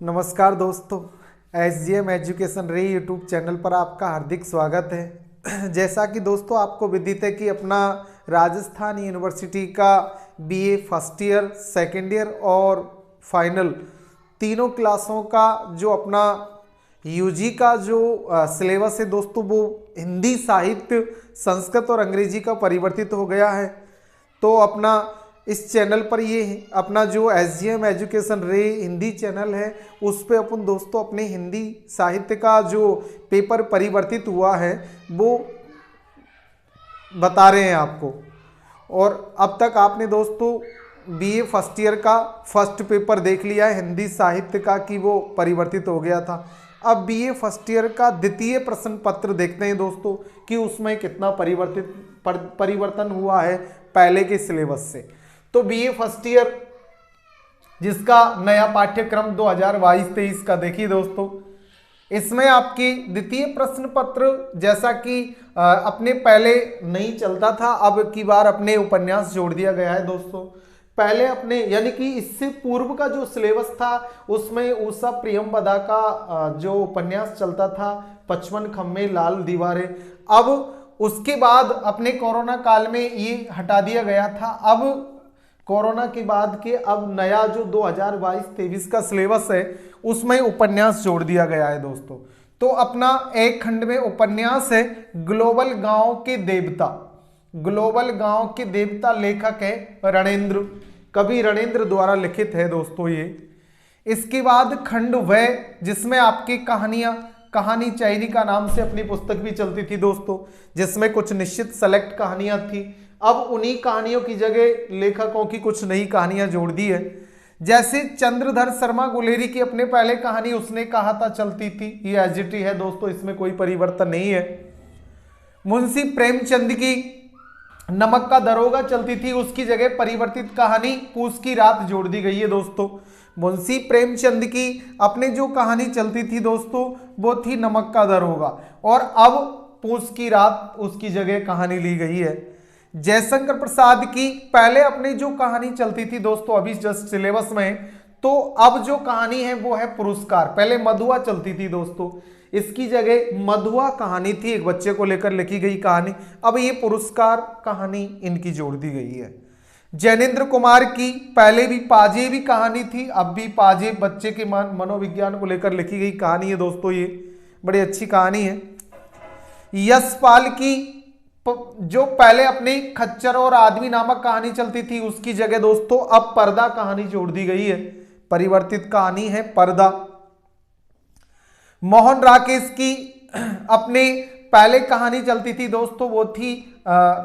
नमस्कार दोस्तों, SGM education रे यूट्यूब चैनल पर आपका हार्दिक स्वागत है। जैसा कि दोस्तों आपको विदित है कि अपना राजस्थान यूनिवर्सिटी का BA first year, second year और फाइनल तीनों क्लासों का जो अपना UG का जो सिलेबस है दोस्तों, वो हिंदी साहित्य, संस्कृत और अंग्रेजी का परिवर्तित हो गया है। तो अपना इस चैनल पर ये अपना जो SGM एजुकेशन रे हिंदी चैनल है, उस पे अपन दोस्तों अपने हिंदी साहित्य का जो पेपर परिवर्तित हुआ है वो बता रहे हैं आपको। और अब तक आपने दोस्तों BA फर्स्ट ईयर का फर्स्ट पेपर देख लिया है हिंदी साहित्य का कि वो परिवर्तित हो गया था। अब BA फर्स्ट ईयर का द्वितीय प्रश्न पत्र देखते हैं दोस्तों कि उसमें कितना परिवर्तन हुआ है पहले के सिलेबस से। तो BA फर्स्ट ईयर जिसका नया पाठ्यक्रम 2022-23 का देखिए दोस्तों, इसमें आपकी द्वितीय प्रश्न पत्र जैसा कि अपने पहले नहीं चलता था, अब की बार अपने उपन्यास जोड़ दिया गया है दोस्तों। पहले अपने यानी कि इससे पूर्व का जो सिलेबस था उसमें उषा प्रियमवदा का जो उपन्यास चलता था 55 खम्मे लाल दीवारें, अब उसके बाद अपने कोरोना काल में ये हटा दिया गया था। अब कोरोना के बाद के अब नया जो 2022-23 का सिलेबस है उसमें उपन्यास जोड़ दिया गया है दोस्तों। तो अपना एक खंड में उपन्यास है ग्लोबल गांव के देवता। ग्लोबल गांव के देवता लेखक है रणेंद्र, कवि रणेंद्र द्वारा लिखित है दोस्तों ये। इसके बाद खंड वह, जिसमें आपकी कहानी चैनी का नाम से अपनी पुस्तक भी चलती थी दोस्तों, जिसमें कुछ निश्चित सेलेक्ट कहानियां थी। अब उन्हीं कहानियों की जगह लेखकों की कुछ नई कहानियां जोड़ दी है। जैसे चंद्रधर शर्मा गुलेरी की अपने पहले कहानी उसने कहा था चलती थी, ये एजिटी है दोस्तों, इसमें कोई परिवर्तन नहीं है। मुंशी प्रेमचंद की नमक का दरोगा चलती थी, उसकी जगह परिवर्तित कहानी पूस की रात जोड़ दी गई है दोस्तों। मुंशी प्रेमचंद की अपने जो कहानी चलती थी दोस्तों वो थी नमक का दरोगा, और अब पूस की रात उसकी जगह कहानी ली गई है। जयशंकर प्रसाद की पहले अपनी जो कहानी चलती थी दोस्तों अभी जस्ट सिलेबस में, तो अब जो कहानी है वो है पुरस्कार। पहले मधुआ चलती थी दोस्तों, इसकी जगह मधुआ कहानी थी, एक बच्चे को लेकर लिखी गई कहानी, अब ये पुरस्कार कहानी इनकी जोड़ दी गई है। जैनेन्द्र कुमार की पहले भी पाजे भी कहानी थी, अब भी पाजे बच्चे के मनोविज्ञान को लेकर लिखी गई कहानी है दोस्तों, ये बड़ी अच्छी कहानी है। यशपाल की जो पहले अपनी खच्चर और आदमी नामक कहानी चलती थी उसकी जगह दोस्तों अब पर्दा कहानी जोड़ दी गई है, परिवर्तित कहानी है पर्दा। मोहन राकेश की अपने पहले कहानी चलती थी दोस्तों वो थी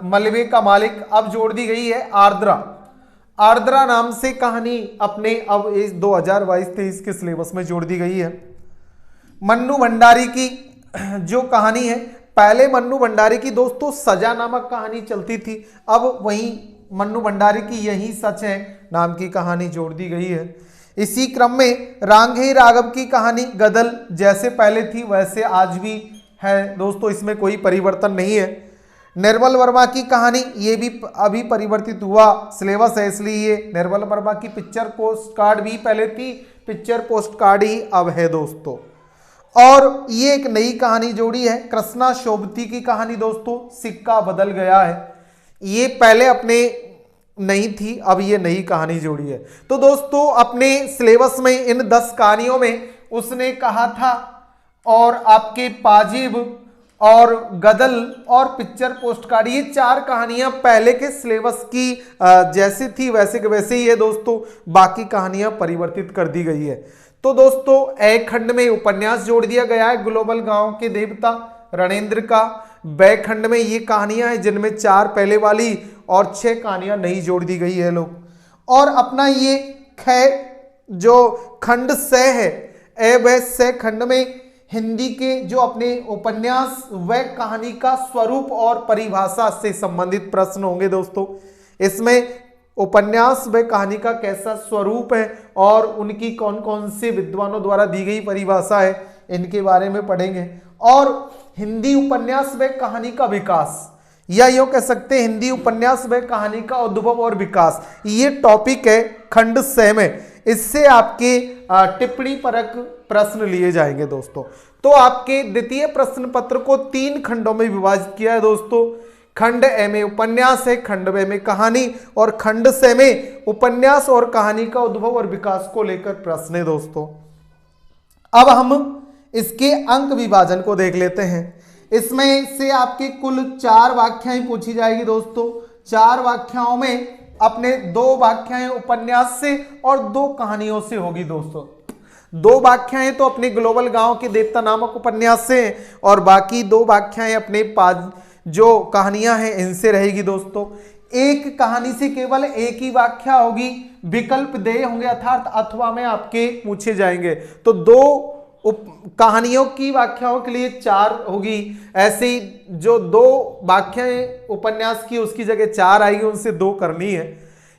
मलबे का मालिक, अब जोड़ दी गई है आर्द्रा। आर्द्रा नाम से कहानी अपने अब इस 2022-23 के सिलेबस में जोड़ दी गई है। मन्नू भंडारी की जो कहानी है, पहले मन्नू भंडारी की दोस्तों सजा नामक कहानी चलती थी, अब वहीं मन्नू भंडारी की यही सच है नाम की कहानी जोड़ दी गई है। इसी क्रम में रांघे राघव की कहानी गदल जैसे पहले थी वैसे आज भी है दोस्तों, इसमें कोई परिवर्तन नहीं है। निर्मल वर्मा की कहानी ये भी अभी परिवर्तित हुआ सिलेबस है, इसलिए ये निर्मल वर्मा की पिक्चर पोस्ट कार्ड भी पहले थी, पिक्चर पोस्ट कार्ड ही अब है दोस्तों। और ये एक नई कहानी जोड़ी है कृष्णा शोभती की कहानी दोस्तों, सिक्का बदल गया है, ये पहले अपने नहीं थी, अब ये नई कहानी जोड़ी है। तो दोस्तों अपने सिलेबस में इन 10 कहानियों में उसने कहा था और आपके पाजीब और गदल और पिक्चर पोस्ट कार्ड, ये 4 कहानियां पहले के सिलेबस की जैसी थी वैसे के वैसे ही है दोस्तों, बाकी कहानियां परिवर्तित कर दी गई है। तो दोस्तों एक खंड में उपन्यास जोड़ दिया गया है ग्लोबल गांव के देवता रणेंद्र का, बै खंड में ये कहानियां हैं जिनमें 4 पहले वाली और 6 कहानियां नई जोड़ दी गई है लोग। और अपना ये जो खंड से है व से खंड में हिंदी के जो अपने उपन्यास व कहानी का स्वरूप और परिभाषा से संबंधित प्रश्न होंगे दोस्तों। इसमें उपन्यास व कहानी का कैसा स्वरूप है और उनकी कौन कौन से विद्वानों द्वारा दी गई परिभाषा है, इनके बारे में पढ़ेंगे। और हिंदी उपन्यास व कहानी का विकास, या यूं कह सकते हैं हिंदी उपन्यास व कहानी का उद्भव और विकास, ये टॉपिक है खंड 6 में। इससे आपके टिप्पणी परक प्रश्न लिए जाएंगे दोस्तों। तो आपके द्वितीय प्रश्न पत्र को 3 खंडों में विभाजित किया है दोस्तों। खंड ए में उपन्यास है, खंड बे में कहानी और खंड से में उपन्यास और कहानी का उद्भव और विकास को लेकर प्रश्न है दोस्तों। अब हम इसके अंक विभाजन को देख लेते हैं। इसमें से आपकी कुल 4 व्याख्याएं पूछी जाएगी दोस्तों। 4 व्याख्याओं में अपने 2 व्याख्याएं उपन्यास से और 2 कहानियों से होगी दोस्तों। 2 व्याख्याएं तो अपने ग्लोबल गांव के देवता नामक उपन्यास से और बाकी 2 व्याख्याएं अपने जो कहानियां हैं इनसे रहेगी दोस्तों। एक कहानी से केवल एक ही व्याख्या होगी, विकल्प दे होंगे अर्थात अथवा में आपके पूछे जाएंगे। तो 2 कहानियों की व्याख्याओं के लिए 4 होगी। ऐसे ही जो 2 व्याख्याएं उपन्यास की उसकी जगह 4 आएगी, उनसे 2 करनी है।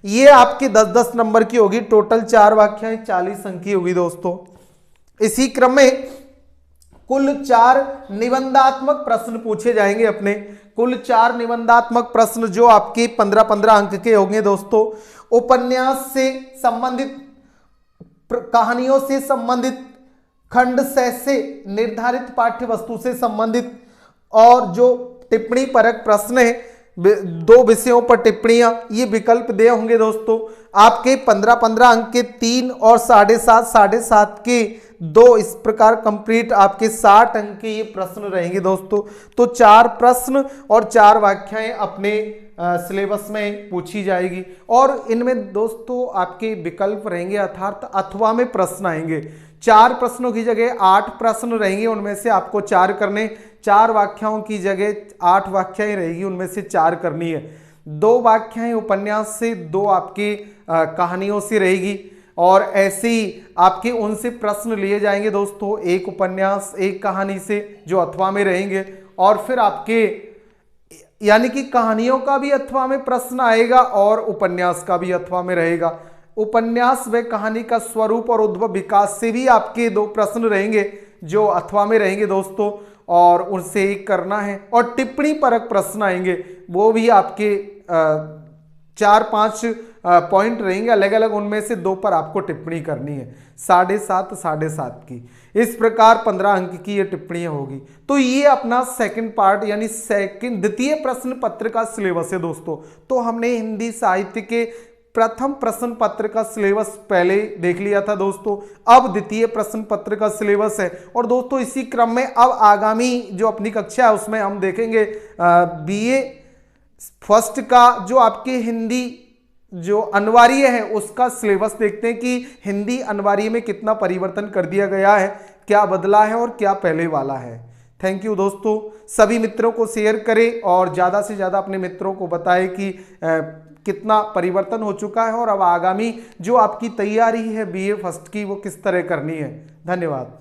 ये आपके 10-10 नंबर की होगी। टोटल 4 व्याख्याएं 40 अंक की होगी दोस्तों। इसी क्रम में कुल 4 निबंधात्मक प्रश्न पूछे जाएंगे अपने। कुल 4 निबंधात्मक प्रश्न जो आपके 15-15 अंक के होंगे दोस्तों। उपन्यास से संबंधित, कहानियों से संबंधित, खंड से निर्धारित पाठ्य वस्तु से संबंधित और जो टिप्पणी परक प्रश्न है 2 विषयों पर टिप्पणियां, ये विकल्प दे होंगे दोस्तों। आपके 15-15 अंक के 3 और 7.5 के 2, इस प्रकार कंप्लीट आपके 60 अंक के ये प्रश्न रहेंगे दोस्तों। तो 4 प्रश्न और 4 व्याख्याएं अपने सिलेबस में पूछी जाएगी और इनमें दोस्तों आपके विकल्प रहेंगे अर्थात अथवा में प्रश्न आएंगे। 4 प्रश्नों की जगह 8 प्रश्न रहेंगे, उनमें से आपको 4 करने। 4 व्याख्याओं की जगह 8 व्याख्याएं रहेगी, उनमें से 4 करनी है। 2 व्याख्याएं उपन्यास से, 2 आपकी कहानियों से रहेगी और ऐसे ही आपके उनसे प्रश्न लिए जाएंगे दोस्तों। 1 उपन्यास 1 कहानी से जो अथवा में रहेंगे और फिर आपके यानी कि कहानियों का भी अथवा में प्रश्न आएगा और उपन्यास का भी अथवा में रहेगा। उपन्यास व कहानी का स्वरूप और उद्भव विकास से भी आपके 2 प्रश्न रहेंगे जो अथवा में रहेंगे दोस्तों और उनसे एक करना है। और टिप्पणी परक प्रश्न आएंगे, वो भी आपके 4-5 पॉइंट रहेंगे अलग अलग, उनमें से 2 पर आपको टिप्पणी करनी है। 7.5 की इस प्रकार 15 अंक की ये टिप्पणियां होगी। तो ये अपना सेकंड पार्ट यानी द्वितीय प्रश्न पत्र का सिलेबस है दोस्तों। तो हमने हिंदी साहित्य के प्रथम प्रश्न पत्र का सिलेबस पहले देख लिया था दोस्तों। अब द्वितीय प्रश्न पत्र का सिलेबस है और दोस्तों इसी क्रम में अब आगामी जो अपनी कक्षा है उसमें हम देखेंगे BA फर्स्ट का जो आपके हिंदी जो अनिवार्य है उसका सिलेबस देखते हैं कि हिंदी अनिवार्य में कितना परिवर्तन कर दिया गया है, क्या बदला है और क्या पहले वाला है। थैंक यू दोस्तों। सभी मित्रों को शेयर करें और ज़्यादा से ज़्यादा अपने मित्रों को बताएं कि कितना परिवर्तन हो चुका है और अब आगामी जो आपकी तैयारी है BA फर्स्ट की वो किस तरह करनी है। धन्यवाद।